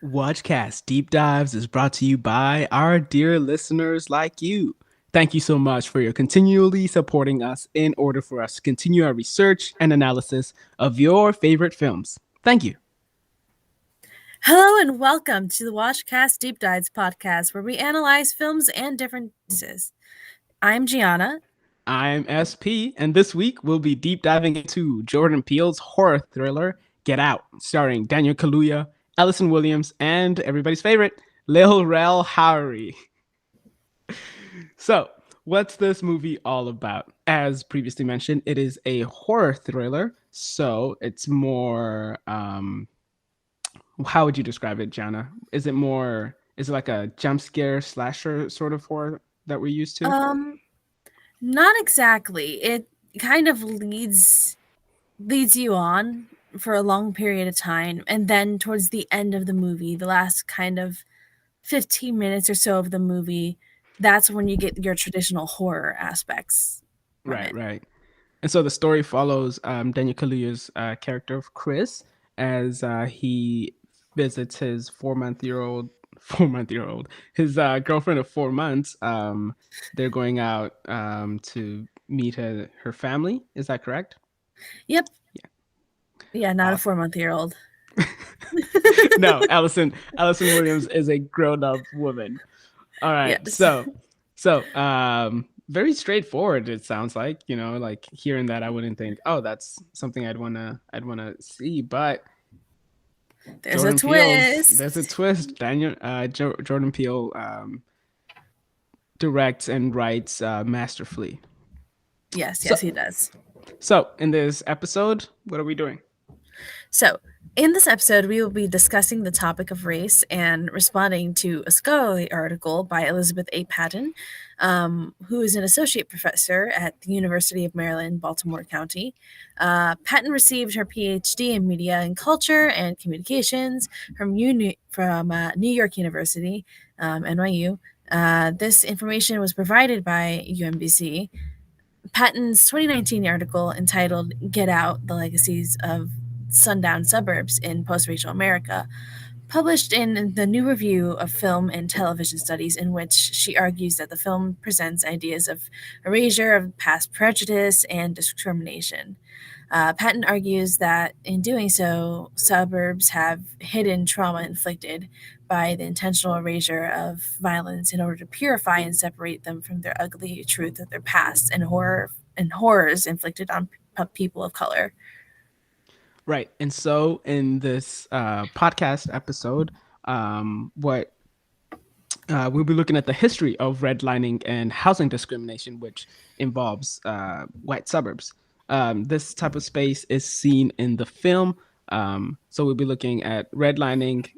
Watchcast Deep Dives is brought to you by our dear listeners like you. Thank you so much for your continually supporting us in order for us to continue our research and analysis of your favorite films. Thank you. Hello and welcome to the Watchcast Deep Dives podcast, where we analyze films and differences. I'm Gianna. I'm SP, and this week we'll be deep diving into Jordan Peele's horror thriller Get Out, starring Daniel Kaluuya, Ellison Williams, and everybody's favorite, Lil Rel Howery. So, what's this movie all about? As previously mentioned, it is a horror thriller. So, it's more, how would you describe it, Jana? Is it like a jump scare slasher sort of horror that we're used to? Um, Not exactly. It kind of leads you on for a long period of time, and then towards the end of the movie, the last kind of 15 minutes or so of the movie, that's when you get your traditional horror aspects from Right, it. right. And so the story follows Daniel Kaluuya's character of Chris as he visits his 4 month year old 4 month year old his girlfriend of 4 months. They're going out to meet her family. Is that correct? Yep. Yeah. Yeah, not a Awesome. 4-month-year-old. No, Allison Williams is a grown up woman. All right. Yes. So very straightforward it sounds like, like hearing that I wouldn't think, "Oh, that's something I'd want to see." But There's a There's a twist. twist. Jordan Peele directs and writes masterfully. Yes, So yes, he does. so in this episode, what are we doing? So, in this episode, we will be discussing the topic of race and responding to a scholarly article by Elizabeth A. Patton, who is an associate professor at the University of Maryland, Baltimore County. Patton received her PhD in media and culture and communications from New York University, NYU. This information was provided by UMBC. Patton's 2019 article entitled Get Out: The Legacies of Sundown Suburbs in Post-Racial America, published in the New Review of Film and Television Studies, in which she argues that the film presents ideas of erasure of past prejudice and discrimination. Patton argues that in doing so, suburbs have hidden trauma inflicted by the intentional erasure of violence in order to purify and separate them from their ugly truth of their past and horrors inflicted on people of color. Right. And so in this podcast episode, what we'll be looking at the history of redlining and housing discrimination, which involves white suburbs. This type of space is seen in the film. So we'll be looking at redlining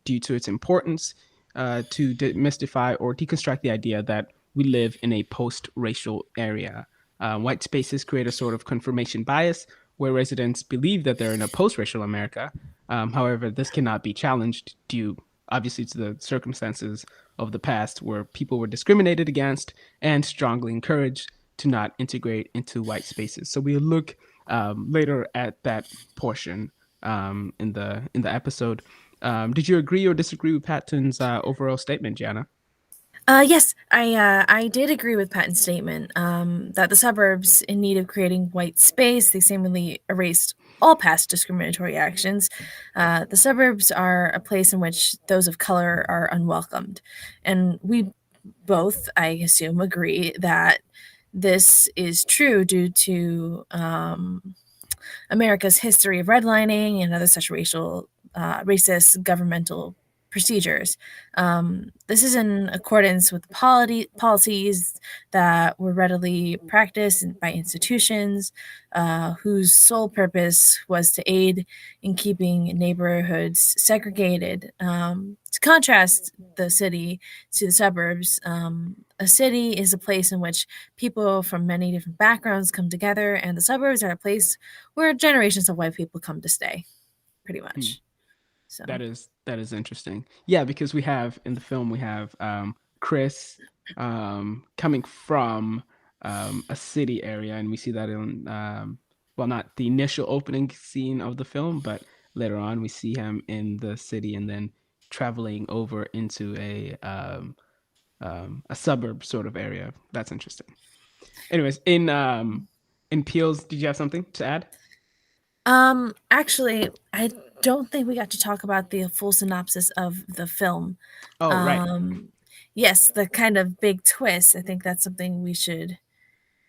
due to its importance to demystify or deconstruct the idea that we live in a post-racial area. White spaces create a sort of confirmation bias where residents believe that they're in a post-racial America. However, this cannot be challenged due obviously to the circumstances of the past where people were discriminated against and strongly encouraged to not integrate into white spaces. So we'll look later at that portion in the episode. Did you agree or disagree with Patton's overall statement, Jana? Yes, I did agree with Patton's statement that the suburbs, in need of creating white space, they seemingly erased all past discriminatory actions. The suburbs are a place in which those of color are unwelcomed, and we both, I assume, agree that this is true due to America's history of redlining and other such racist governmental procedures. This is in accordance with policies that were readily practiced by institutions whose sole purpose was to aid in keeping neighborhoods segregated. To contrast the city to the suburbs, a city is a place in which people from many different backgrounds come together, and the suburbs are a place where generations of white people come to stay, pretty Hmm. much. So, That is interesting. Yeah, because we have in the film we have Chris coming from a city area, and we see that in well, not the initial opening scene of the film, but later on we see him in the city, and then traveling over into a suburb sort of area. That's interesting. Anyways, in Peels, did you have something to add? Actually, I don't think we got to talk about the full synopsis of the film. Oh, right, Um, yes, the kind of big twist. I think that's something we should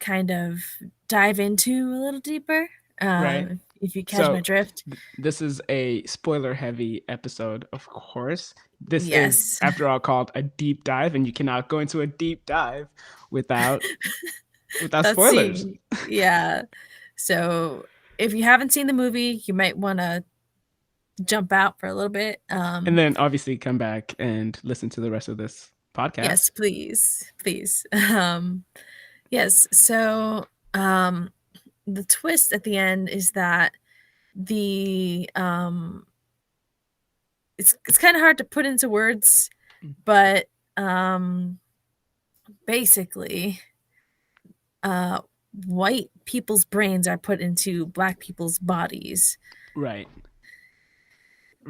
kind of dive into a little deeper. right. If you catch my So drift. this is a spoiler heavy episode, of course. This is, Yes. after all, called a deep dive, and you cannot go into a deep dive without That's spoilers. seeing, yeah. So if you haven't seen the movie, you might want to jump out for a little bit. And then obviously come back and listen to the rest of this podcast. Yes, please, please. Yes. So the twist at the end is that the it's kind of hard to put into words, but basically white people's brains are put into black people's bodies Right.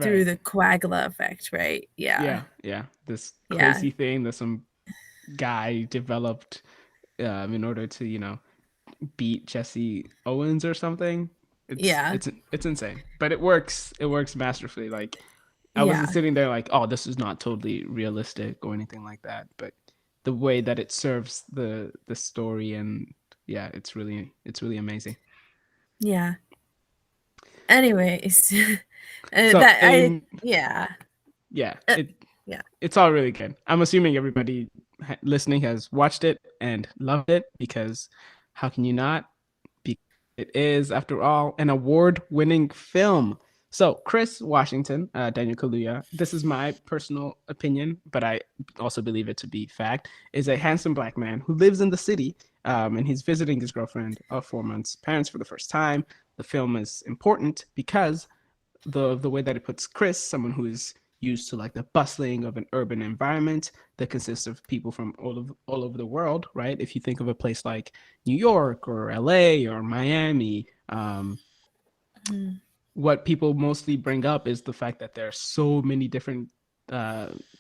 through Right. the coagula effect, right? Yeah. Yeah. This Yeah. crazy thing that some guy developed in order to, beat Jesse Owens or something. Yeah. It's insane, but it works. It works masterfully. Like I wasn't Yeah. sitting there like, oh, this is not totally realistic or anything like that. But the way that it serves the story, and yeah, it's really amazing. Yeah. Anyways, So yeah. yeah, Yeah. it's all really good. I'm assuming everybody listening has watched it and loved it, because how can you not? Because it is, after all, an award-winning film. So Chris Washington, Daniel Kaluuya, this is my personal opinion, but I also believe it to be fact, is a handsome black man who lives in the city, and he's visiting his girlfriend of 4 months' parents for the first time. The film is important because the way that it puts Chris, someone who is used to like the bustling of an urban environment that consists of people from all over the world, right? If you think of a place like New York or LA or Miami, Mm. what people mostly bring up is the fact that there are so many different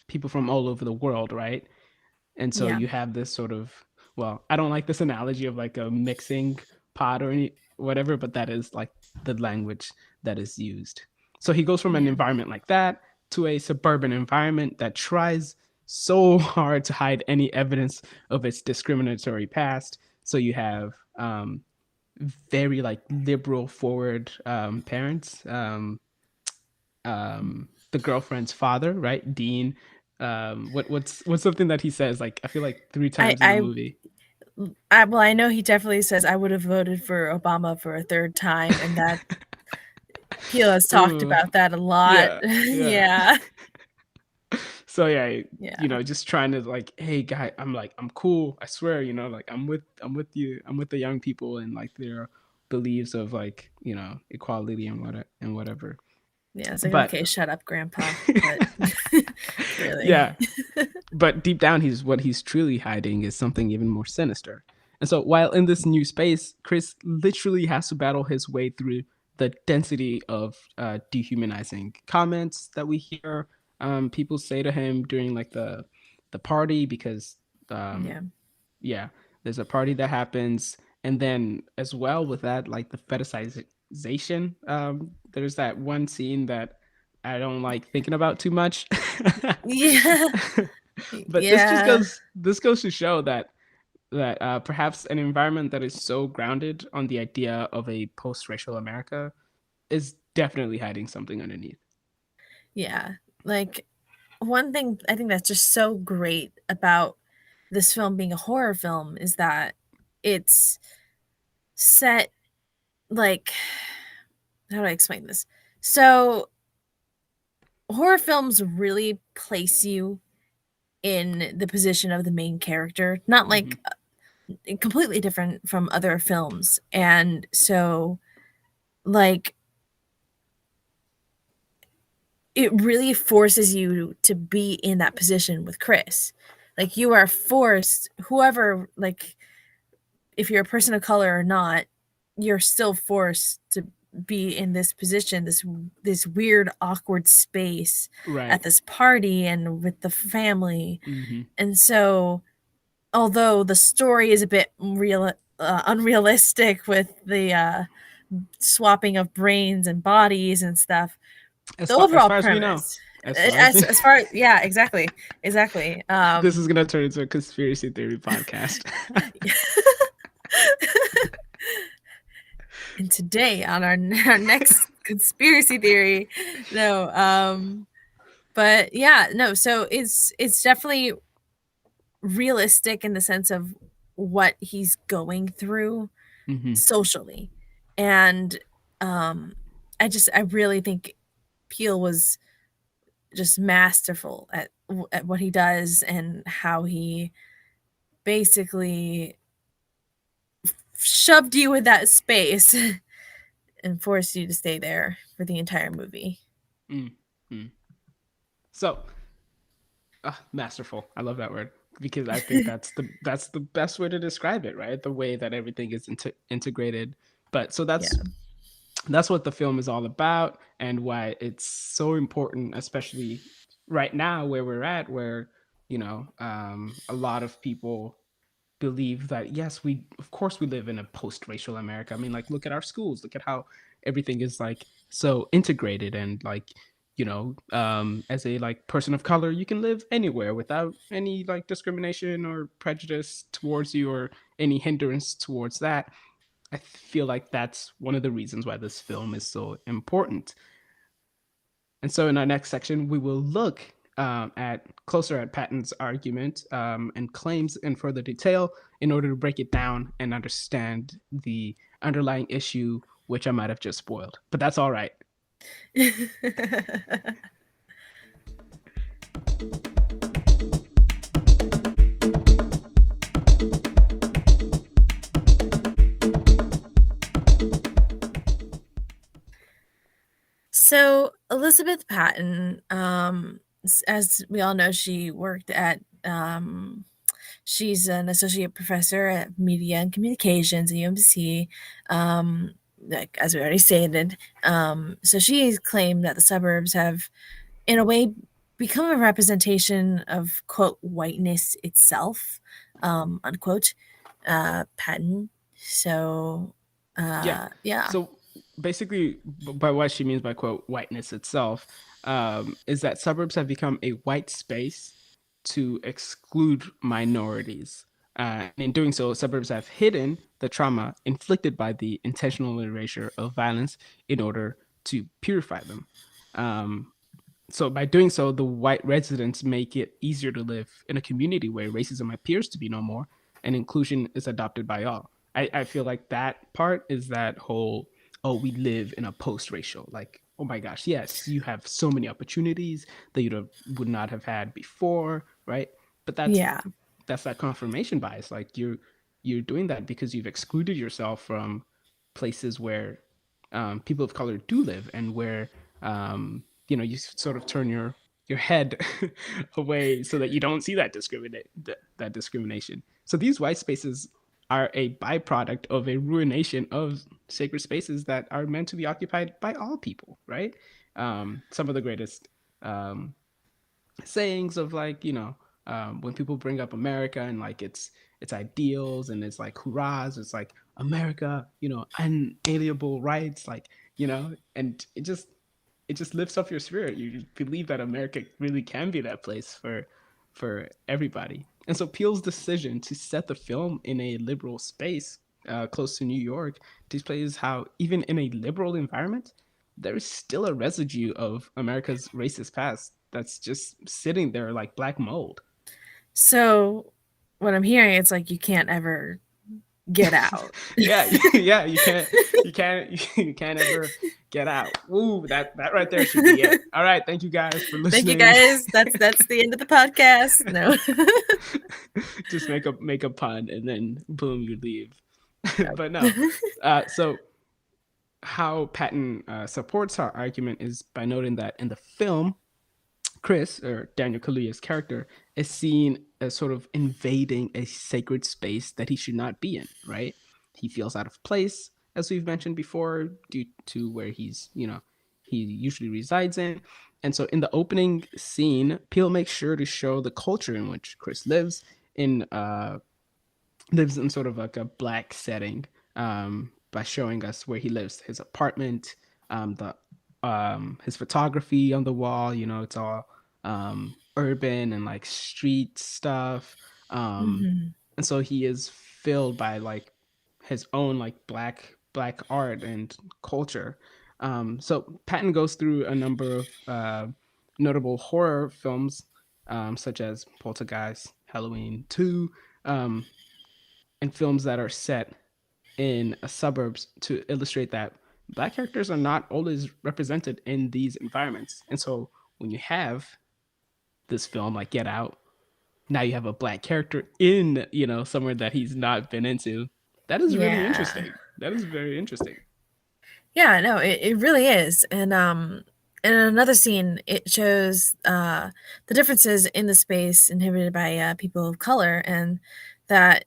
people from all over the world, right? And so Yeah. you have this sort of, well, I don't like this analogy of like a mixing pot or any whatever, but that is like the language that is used. So he goes from an Yeah. environment like that to a suburban environment that tries so hard to hide any evidence of its discriminatory past. So you have very like liberal forward parents. The girlfriend's father, right, Dean. What's something that he says, like I feel like three I times in the I movie? well, I know he definitely says I would have voted for Obama for a third time, and that Peel has talked Ooh, about that a lot. yeah, yeah. Yeah. So yeah, Yeah. just trying to like, hey guy, I'm cool. I swear, like I'm with you. I'm with the young people and like their beliefs of like equality and whatever. Yeah, it's like, But okay, shut up, grandpa. But really. yeah, but deep down, what he's truly hiding is something even more sinister. And so, while in this new space, Chris literally has to battle his way through the density of dehumanizing comments that we hear people say to him during like the party, because Yeah. yeah, there's a party that happens, and then as well with that, like the fetishization. There's that one scene that I don't like thinking about too much. Yeah. But Yeah. this goes to show that perhaps an environment that is so grounded on the idea of a post-racial America is definitely hiding something underneath. Yeah. Like, one thing I think that's just so great about this film being a horror film is that it's set, like, how do I explain this? So, horror films really place you in the position of the main character, not Mm-hmm. like completely different from other films. And so, like, it really forces you to be in that position with Chris. Like, you are forced, whoever, like, if you're a person of color or not, you're still forced to be in this position, this weird, awkward space Right. at this party and with the family. Mm-hmm. And so, although the story is a bit unrealistic with the swapping of brains and bodies and stuff, the As overall far as we know, premise, as far as we as far as, yeah, exactly. this is gonna turn into a conspiracy theory podcast. And today on our next conspiracy theory, no, but yeah, no, so it's definitely realistic in the sense of what he's going through Mm-hmm. socially. And I really think Peele was just masterful at what he does and how he basically shoved you in that space and forced you to stay there for the entire movie. Mm-hmm. So, masterful. I love that word because I think that's the best way to describe it, right? The way that everything is integrated. But so Yeah. that's what the film is all about, and why it's so important, especially right now where we're at, where a lot of people believe that yes, we of course we live in a post-racial America. I mean, like, look at our schools, look at how everything is like so integrated, and like as a like person of color, you can live anywhere without any like discrimination or prejudice towards you or any hindrance towards that. I feel like that's one of the reasons why this film is so important. And so in our next section, we will look at closer at Patton's argument and claims in further detail in order to break it down and understand the underlying issue, which I might have just spoiled. But that's all right. So Elizabeth Patton, as we all know, she's an associate professor at media and communications at UMBC. Like, as we already stated, so she claimed that the suburbs have, in a way, become a representation of, quote, whiteness itself, unquote, Patton. So, yeah. So basically, by what she means by quote whiteness itself, is that suburbs have become a white space to exclude minorities. And in doing so, suburbs have hidden the trauma inflicted by the intentional erasure of violence in order to purify them. So by doing so, the white residents make it easier to live in a community where racism appears to be no more and inclusion is adopted by all. I feel like that part is that whole, oh, we live in a post-racial, like, oh my gosh, yes, you have so many opportunities that would not have had before, right? But Yeah. that's that confirmation bias. Like you're doing that because you've excluded yourself from places where people of color do live, and where you sort of turn your head away so that you don't see that discrimination. So these white spaces are a byproduct of a ruination of sacred spaces that are meant to be occupied by all people, right? Some of the greatest sayings of like when people bring up America and like its ideals and it's like hurrahs, it's like America, unalienable rights, like and it just lifts up your spirit. You believe that America really can be that place for everybody. And so Peele's decision to set the film in a liberal space close to New York displays how even in a liberal environment, there is still a residue of America's racist past that's just sitting there like black mold. So what I'm hearing, it's like you can't ever get out. Yeah, you can't ever get out. Ooh, that right there should be it. All right, thank you guys for listening. Thank you guys. That's the end of the podcast. No. Just make a pun and then boom, you leave. But no. So how Patton supports her argument is by noting that in the film, Chris, or Daniel Kaluuya's character, is seen as sort of invading a sacred space that he should not be in, right? He feels out of place as we've mentioned before, due to where he usually resides in. And so in the opening scene, Peele makes sure to show the culture in which Chris in lives in sort of like a black setting, by showing us where he lives, his apartment, the his photography on the wall. It's all urban and like street stuff. Hmm. And so he is filled by like his own like black art and culture. So Patton goes through a number of notable horror films, such as Poltergeist, Halloween 2, um, and films that are set in suburbs, to illustrate that black characters are not always represented in these environments. And so when you have this film like Get Out, now you have a black character in, somewhere that he's not been into. That is really Yeah. interesting. That is very interesting. Yeah, no, it really is. And in another scene, it shows the differences in the space inhabited by people of color, and that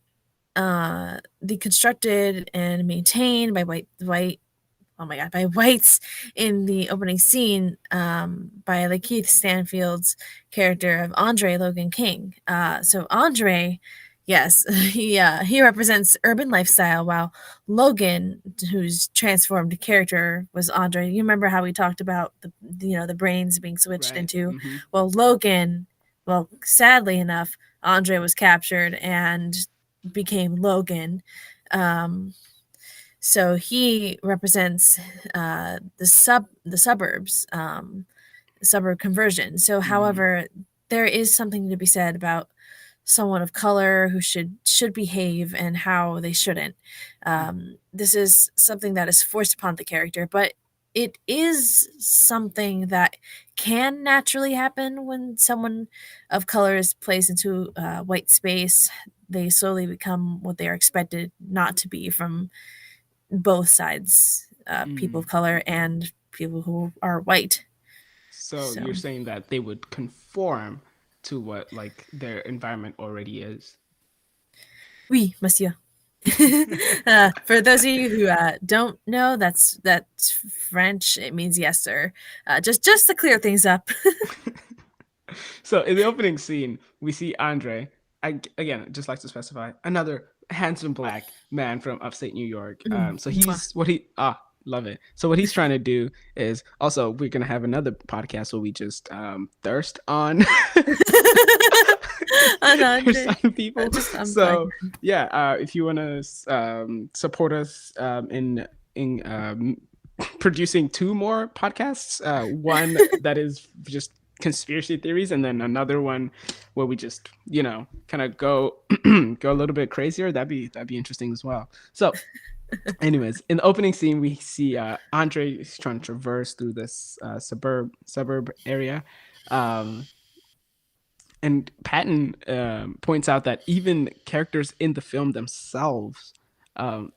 the constructed and maintained by white oh my god, by whites in the opening scene, by Lakeith Stanfield's character of Andre Logan King. So Andre, yes, he represents urban lifestyle, while Logan, whose transformed character was Andre. You remember how we talked about the brains being switched Right. into, Mm-hmm. well, Logan. Well, sadly enough, Andre was captured and became Logan. Um, so he represents the suburbs, suburb conversion. So, Mm-hmm. however, there is something to be said about someone of color who should behave and how they shouldn't. This is something that is forced upon the character, but it is something that can naturally happen when someone of color is placed into white space. They slowly become what they are expected not to be from both sides, people Mm. of color and people who are white. So So, you're saying that they would conform to what like their environment already is. oui, monsieur. For those of you who don't know, that's French. It means yes, sir. Just to clear things up. So in the opening scene, we see Andre. Again, just like to specify, another handsome black man from upstate New York. So Mwah. he's what he love it. So what he's trying to do is, also we're gonna have another podcast where we just thirst on On thirst Andre. on people. Just I'm fine. So yeah, if you want to support us in producing two more podcasts, one that is just conspiracy theories, and then another one where we just kind of go go a little bit crazier. That'd be interesting as well. So anyways, in the opening scene, we see Andre is trying to traverse through this suburb area, um, and Patton points out that even characters in the film themselves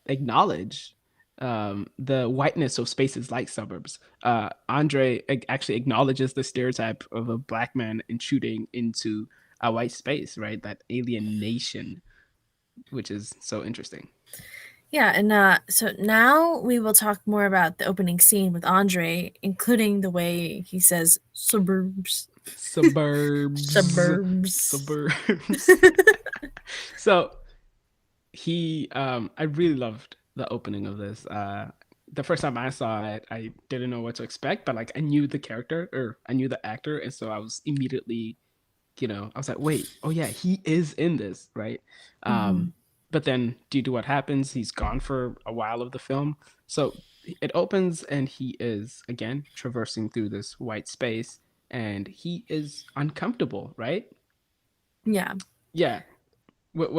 acknowledge the whiteness of spaces like suburbs. Andre actually acknowledges the stereotype of a black man intruding into a white space, right? That alienation, which is so interesting. Yeah, and so now we will talk more about the opening scene with Andre, including the way he says suburbs. Suburbs, Suburbs. suburbs. So I really loved the opening of this. The first time I saw it, I didn't know what to expect, but like I knew the character, or I knew the actor, and so I was immediately, I was like, wait, oh yeah, he is in this, right? Hmm. But then due to what happens, he's gone for a while of the film. So it opens and he is again traversing through this white space, and he is uncomfortable, right? Yeah. Yeah. What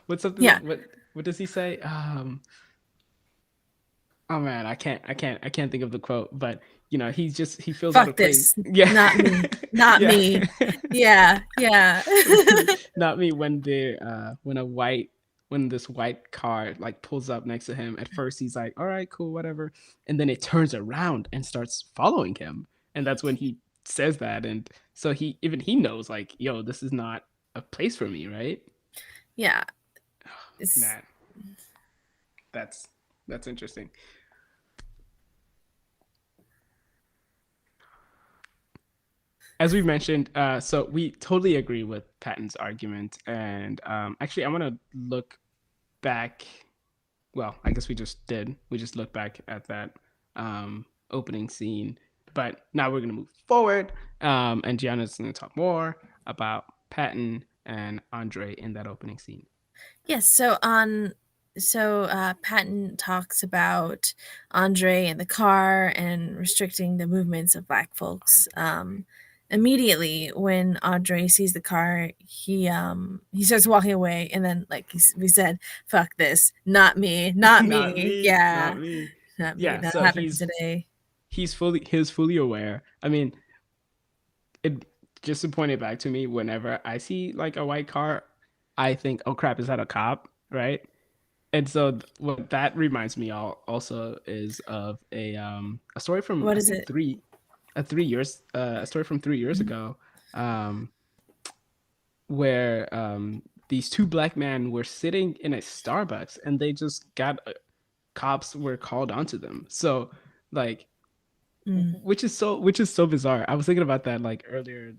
what's something Yeah. what does he say? Oh man, I can't think of the quote, but he feels out Fuck of place. this. Yeah. Not me. Not Yeah. me. Yeah. Yeah. Not me. When this white car like pulls up next to him, at first he's like, all right, cool, whatever. And then it turns around and starts following him. And that's when he says that. And so he knows, like, yo, this is not a place for me, right? Yeah. It's Man, that's That's interesting. As we mentioned, so we totally agree with Patton's argument, and actually, I want to look back. Well, I guess we just did. We just looked back at that opening scene, but now we're gonna move forward, and Gianna's gonna talk more about Patton and Andre in that opening scene. Yes, Patton talks about Andre in the car and restricting the movements of Black folks. Immediately when Andre sees the car, he starts walking away, and then we said, "Fuck this, not me, not Not me, me, yeah, not me. not me." Yeah, That so happened today. he's fully aware. I mean, it just to point it back to me, whenever I see like a white car, I think, oh crap, is that a cop? Right? And so what that reminds me also is of a story from What I is think it? 3 years a story from 3 years Mhm. ago, where these two black men were sitting in a Starbucks and they just got cops were called onto them. So like Mm. which is so bizarre. I was thinking about that like earlier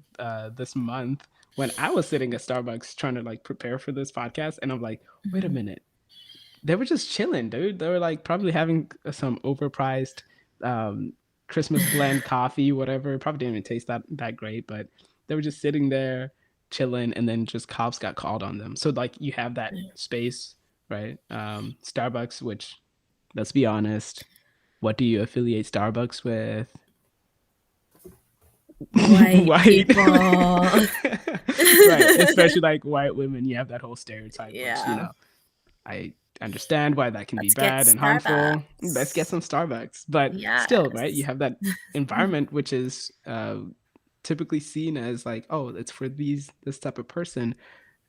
this month when I was sitting at Starbucks trying to like prepare for this podcast, and I'm like, wait a Mhm. minute, they were just chilling, dude. They were like probably having some overpriced um, Christmas blend coffee, whatever. It probably didn't even taste that great, but they were just sitting there chilling, and then just cops got called on them. So like you have that space, right? Starbucks, which let's be honest, what do you affiliate Starbucks with? White White. people. Right, especially like white women. You have that whole stereotype, which Yeah. I understand why that can be Let's get bad and harmful. Let's get Starbucks. some Starbucks. But still, right, you Yes. have that environment which is typically seen as like, oh, it's for this type of person.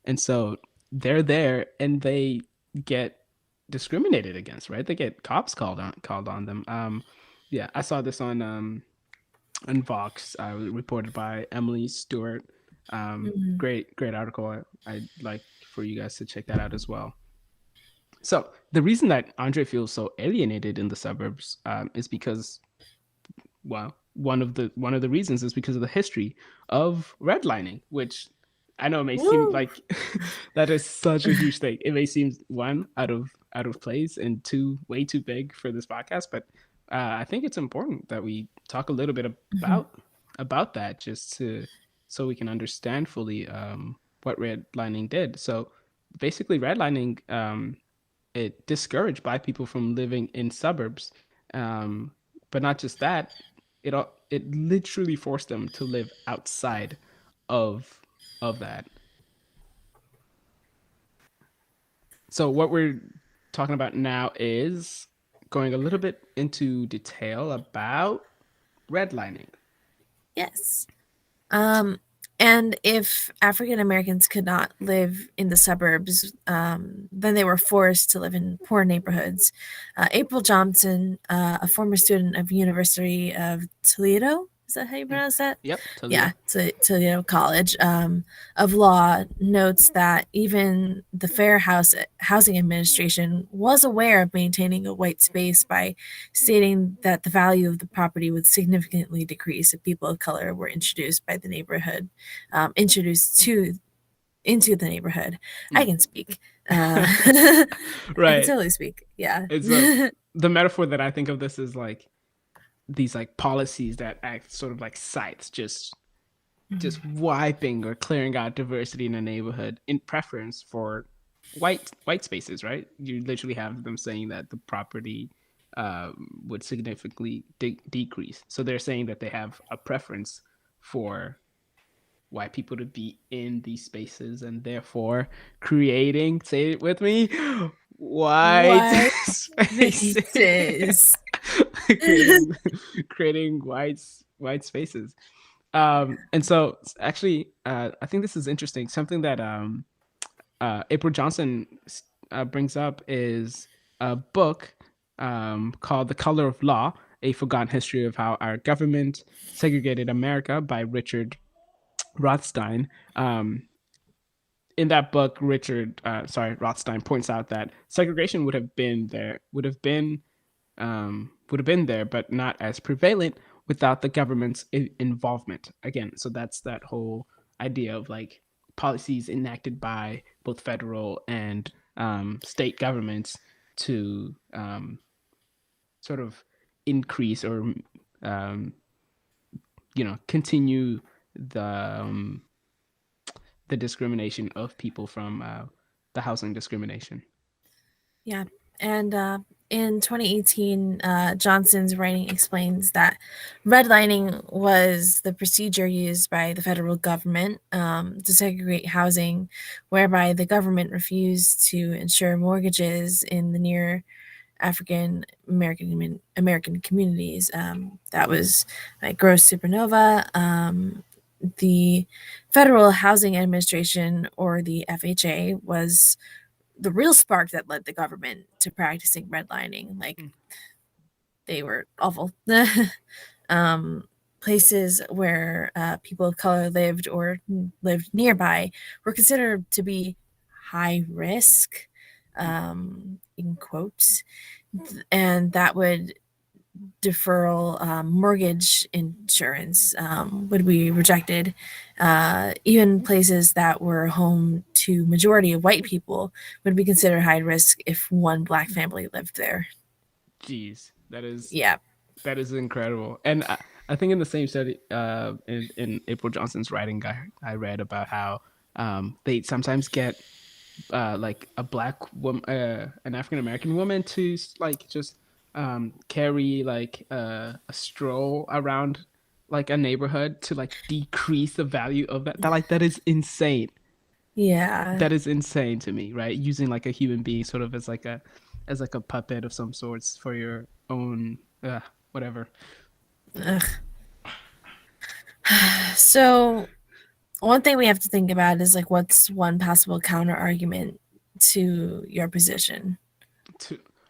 And so they're there and they get discriminated against, right? They get cops called on them. Yeah, I saw this on Vox, reported by Emily Stewart. Mhm. Great article. I'd like for you guys to check that out as well. So the reason that Andre feels so alienated in the suburbs is because, well, one of the reasons is because of the history of redlining, which I know may seem Woo! like that is such a huge thing. It may seem one out of place and two way too big for this podcast, but I think it's important that we talk a little bit Mhm. about that just to so we can understand fully what redlining did. So basically, redlining it discouraged black people from living in suburbs. Um, but not just that, it literally forced them to live outside of that. So what we're talking about now is going a little bit into detail about redlining. Yes. Um, and if African Americans could not live in the suburbs, then they were forced to live in poor neighborhoods. April Johnson, a former student of University of Toledo, is that how you Mm. pronounce that? Yep, Yeah, Toledo. Toledo College of Law notes that even the Housing Administration was aware of maintaining a white space by stating that the value of the property would significantly decrease if people of color were introduced by the neighborhood, introduced to into the neighborhood. I Mm. can speak. I can Right. totally speak. Yeah. It's the metaphor that I think of this is like these like policies that act sort of like scythes, just wiping or clearing out diversity in a neighborhood in preference for white spaces, right? You literally have them saying that the property would significantly decrease. So they're saying that they have a preference for white people to be in these spaces and therefore creating, say it with me, white White spaces. faces. creating creating white spaces. And so actually, I think this is interesting. Something that April Johnson brings up is a book called The Color of Law, A Forgotten History of How Our Government Segregated America by Richard Rothstein. in that book, Rothstein points out that segregation would have been there, but not as prevalent without the government's involvement. Again, so that's that whole idea of like policies enacted by both federal and state governments to sort of increase or um, continue the um, the discrimination of people from the housing discrimination. Yeah. And in 2018, Johnson's writing explains that redlining was the procedure used by the federal government to segregate housing, whereby the government refused to insure mortgages in the near African American communities. That was like Gross Supernova. The Federal Housing Administration, or the FHA, was the real spark that led the government to practicing redlining. Like, they were awful. Places where people of color lived or lived nearby were considered to be high risk, in quotes, and that would deferral mortgage insurance would be rejected. Even places that were home to majority of white people would be considered high risk if one black family lived there. Jeez, Yeah. that is incredible. And I think in the same study, in April Johnson's writing, I read about how they sometimes get like a black woman, an African American woman, to like just carry like a stroll around like a neighborhood to like decrease the value of that. That is insane. Yeah. That is insane to me, right? Using like a human being sort of as like a puppet of some sorts for your own whatever. Ugh. So one thing we have to think about is like, what's one possible counter argument to your position?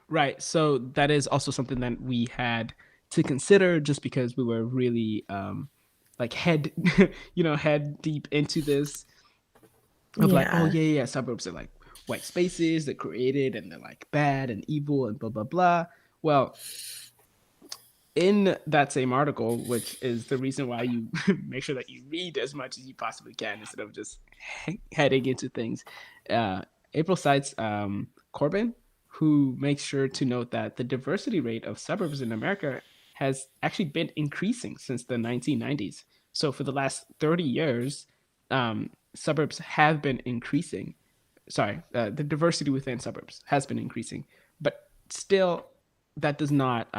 Right. So that is also something that we had to consider, just because we were really like head head deep into this of like, oh Yeah. yeah, suburbs are like white spaces they're created and they're like bad and evil and blah blah blah. Well, in that same article, which is the reason why you make sure that you read as much as you possibly can instead of just heading into things, uh, April cites Corbin, who makes sure to note that the diversity rate of suburbs in America has actually been increasing since the 1990s. So for the last 30 years, suburbs have been increasing. Sorry, the diversity within suburbs has been increasing, but still, that does not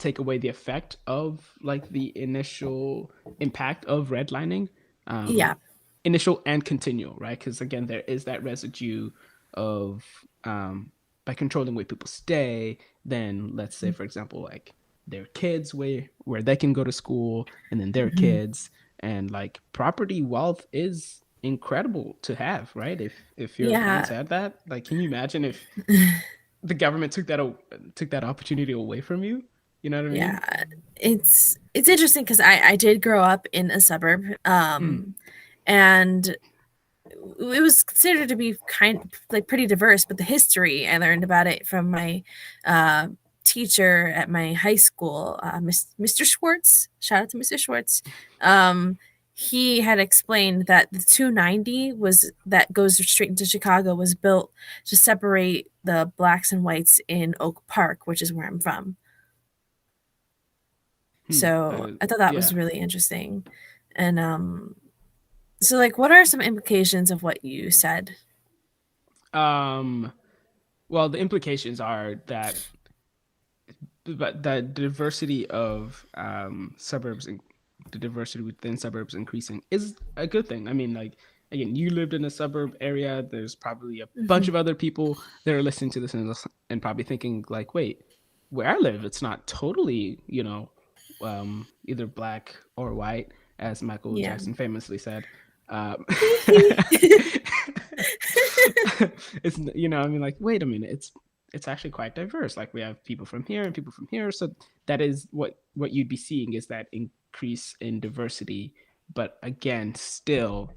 take away the effect of like the initial impact of redlining, Yeah. initial and continual, right? Because again, there is that residue of by controlling where people stay, then let's say, for example, like their kids where they can go to school, and then their Mhm. kids, and like property wealth is incredible to have, right? If your parents Yeah. had that, like, can you imagine if the government took that opportunity away from you? You know what I mean? Yeah. It's interesting because I did grow up in a suburb, Mm. and it was considered to be kind like pretty diverse, but the history I learned about it from my uh, teacher at my high school, Mr. Schwartz. Shout out to Mr. Schwartz. Um, he had explained that the 290 was that goes straight into Chicago was built to separate the blacks and whites in Oak Park, which is where I'm from. That So is, I thought that was yeah. really interesting. And so like, what are some implications of what you said? Um, well, the implications are that the diversity of suburbs and the diversity within suburbs increasing is a good thing. I mean, like, again, you lived in a suburb area. There's probably a bunch Mhm. of other people that are listening to this and probably thinking like, wait, where I live, it's not totally, either black or white, as Michael Yeah. Jackson famously said. Um, it's, I mean, like, wait a minute, it's actually quite diverse. Like, we have people from here and people from here, so that is what you'd be seeing, is that increase in diversity. But again, still,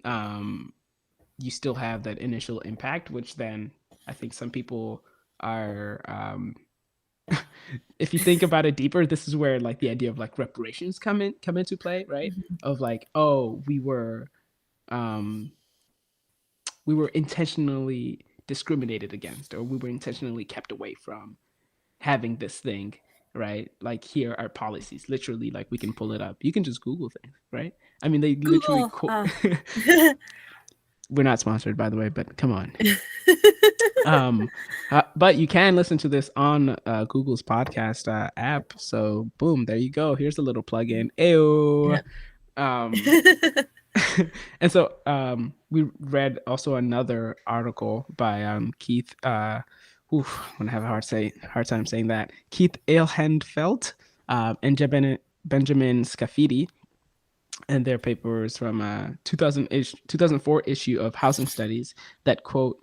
um, you still have that initial impact, which then I think some people are if you think about it deeper, this is where like the idea of like reparations come into play, right? Mhm. Of like, oh, um we were intentionally discriminated against, or we were intentionally kept away from having this thing, right? Like here are policies. Literally, like we can pull it up. You can just Google things, right? I mean, they literally Google. quote. We're not sponsored, by the way, but come on. But you can listen to this on Google's podcast app. So boom, there you go. Here's a little plug-in. Ayo. Yeah. Um, and so we read also another article by Keith. I'm gonna have a hard time saying that. Keith Ehlenfeld and Benjamin Scafidi, and their papers from 2004 issue of Housing Studies that quote,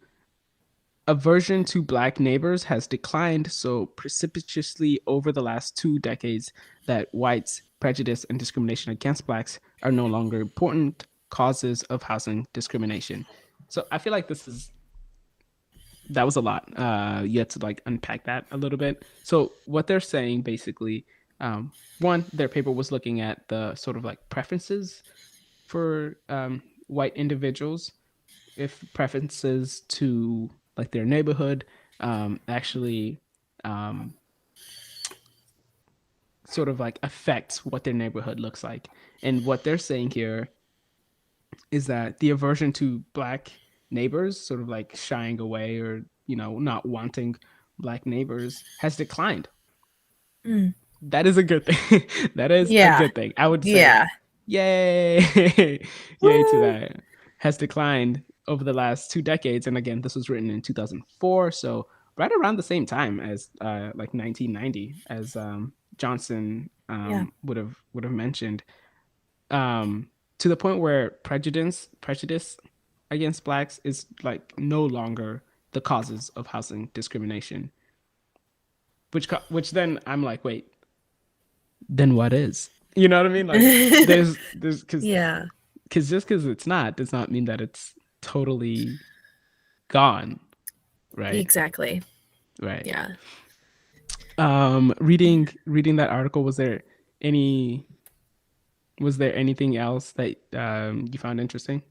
aversion to black neighbors has declined so precipitously over the last 2 decades that whites' prejudice and discrimination against blacks are no longer important causes of housing discrimination. So I feel like that was a lot. You had to like unpack that a little bit. So what they're saying basically, one, their paper was looking at the sort of like preferences for white individuals, if preferences to like their neighborhood actually um, sort of like affects what their neighborhood looks like. And what they're saying here is that the aversion to black neighbors, sort of like shying away or not wanting black neighbors, has declined. Mm. That is a good thing. That is a Yeah. good thing. I would say, Yeah. yay, yay to Woo. that. Has declined over the last 2 decades, and again, this was written in 2004, so right around the same time as like 1990, as Johnson Yeah. would have mentioned, to the point where prejudice against blacks is like no longer the causes of housing discrimination. Which then I'm like, wait, then what is? You know what I mean? Like there's Yeah. because just because it's not does not mean that it's totally gone, right? Exactly. Right. Yeah. Reading that article, any was there anything else that you found interesting?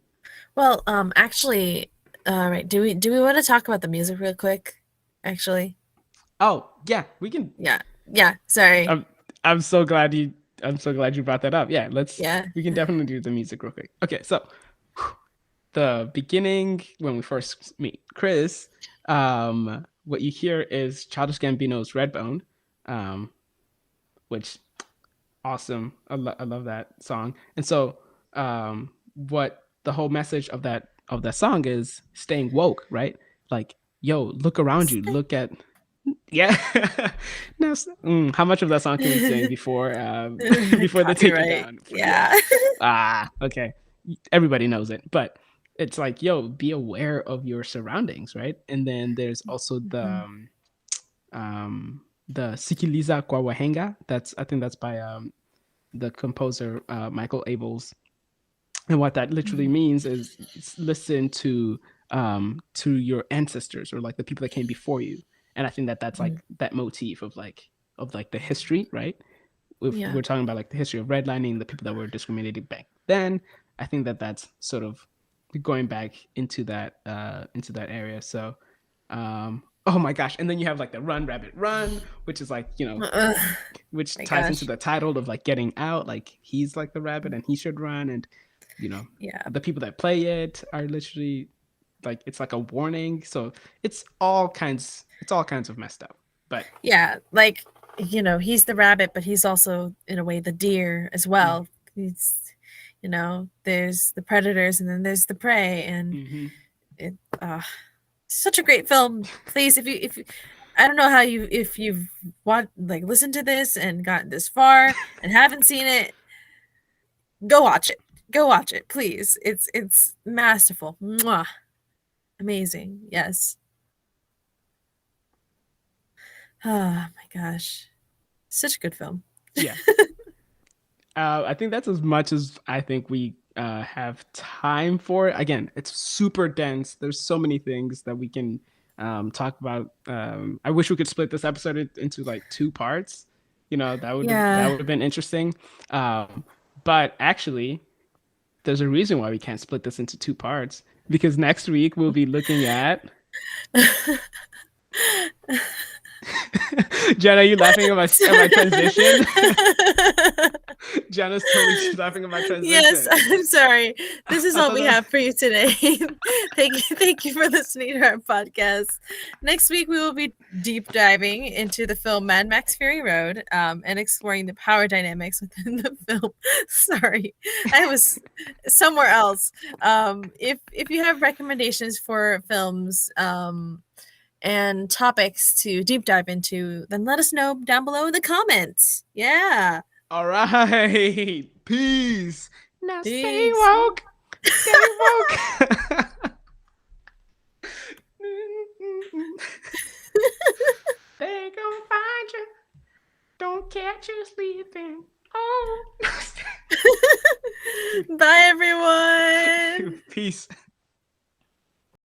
Well, actually, right. Do we want to talk about the music real quick? Actually, Oh yeah, we can. yeah. Yeah. Sorry. I'm I'm so glad you I'm so glad you brought that up. Yeah, Yeah. we can definitely do the music real quick. Okay, so the beginning when we first meet Chris, what you hear is Childish Gambino's Redbone, um, which awesome. I love that song. And so, what the whole message of that song is staying woke, right? Like, yo, look around you. Look at yeah. Now, how much of that song can we sing before before they take it Copyright. down? Yeah. Yeah. Okay. Everybody knows it, but it's like, yo, be aware of your surroundings, right? And then there's also Mhm. the Sikiliza kwa Wahenga. I think that's by the composer Michael Abels. And what that literally Mhm. means is listen to your ancestors, or like the people that came before you. And I think that that's like Mhm. that motif of like the history, right? If Yeah. we're talking about like the history of redlining, the people that were discriminated back then, I think that that's sort of going back into that area. So, oh my gosh! And then you have like the Run Rabbit Run, which is like which My ties into gosh. the title of like getting out. Like he's like the rabbit and he should run, and you know Yeah. the people that play it are literally like it's like a warning. So it's all kinds of messed up. But Yeah. Like, he's the rabbit, but he's also, in a way, the deer as mm, well. There's the predators and then there's the prey, and mm-hmm. it. Such a great film. Please, if you, I don't know how if you've listened to this and gotten this far and haven't seen it, go watch it. Go watch it, please. It's masterful. Mwah. Amazing. Yes. Oh my gosh. Such a good film. Yeah. I think that's as much as I think we have time for. Again, it's super dense. There's so many things that we can talk about. I wish we could split this episode into like 2 parts. That Yeah. would have been interesting. But actually, there's a reason why we can't split this into 2 parts, because next week we'll be looking at. Jenna, are you laughing at my transition? Jenna's totally laughing at my Yes, transition. I'm sorry. This is I all thought we that. have for you today. Thank you for listening to our podcast. Next week, we will be deep diving into the film Mad Max Fury Road and exploring the power dynamics within the film. Sorry, I was somewhere else. If you have recommendations for films and topics to deep dive into, then let us know down below in the comments. Yeah. All right. Peace. Now stay Peace. woke. Stay woke. They gonna find you. Don't catch you sleeping. Oh. Bye, everyone. Peace.